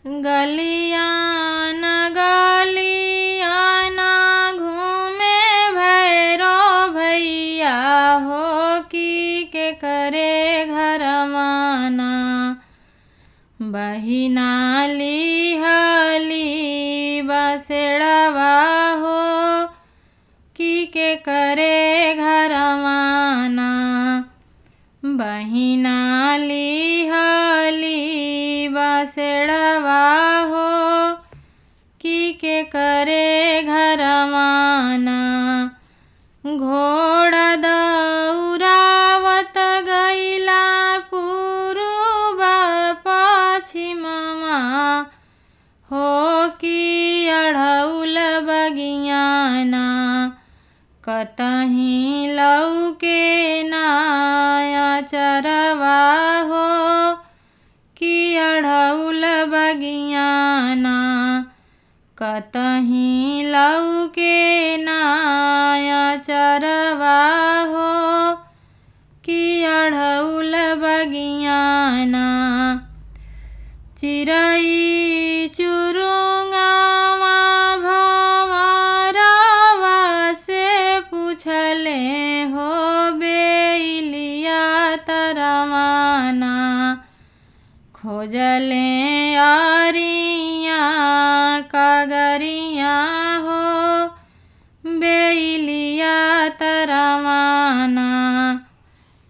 गलिया न गलिया न घूमे भैरो भैया हो के करे घर माना। बहिना लिहली बसेड़वा हो के करे घर माना। बहिना लिहली बसेड़वा हो के करे घर माना। घोड़ा दौरावत गैला पूर्व पश्चिममा हो कि अढ़ौल बगियाना। कतहीं लौके नाया चरवा हो कि अढ़ौल बगियाना। कतहीं लौके नाया चरवा हो कि अढ़ौल बगियाना। चिरई चुरुंगावा भंवरवा से पूछले हो बेलिया तरवाना। खोजले आरिया कगरिया हो बेलिया तरवाना।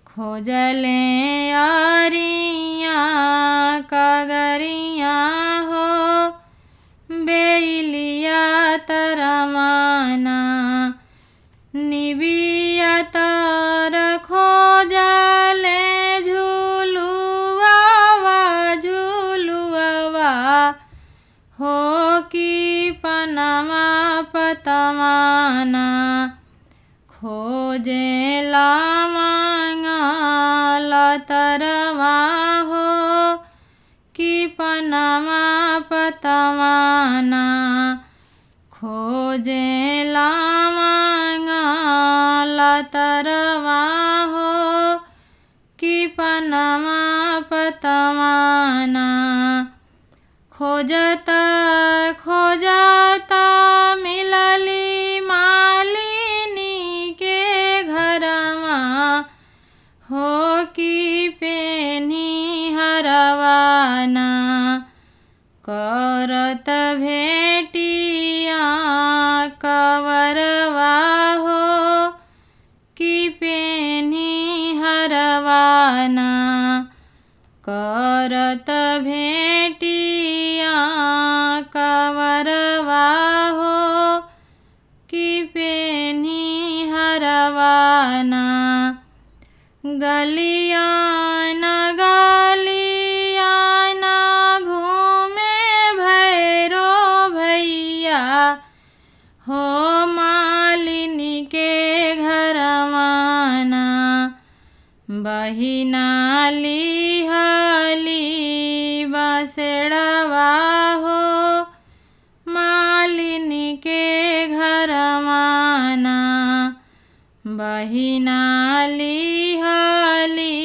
खोजले आरिया कगरिया हो बेलिया तरवाना। निबिया तर खोजले झुलुआ झुलुआ हो कि पनमा पतवाना। खोजे लामंगल तरवा हो कि पनमा पतवाना। खोजे लामंगल तरवा हो कि पनमा पतवाना। खोजत खोजत मिलली मालिनी के घरमा हो कि पेनी हरवाना। करत भेटिया कवरवा हो कि पेनी हरवाना। करत भेटिया कवरवा हो कि पेनी हरवाना। गलिया न गलिया न घूमे भैरो भैया हो मालिनी के घर माना। बहिना लिहली बसेड़वा हो मालिनी के घर माना। बहिना लिहली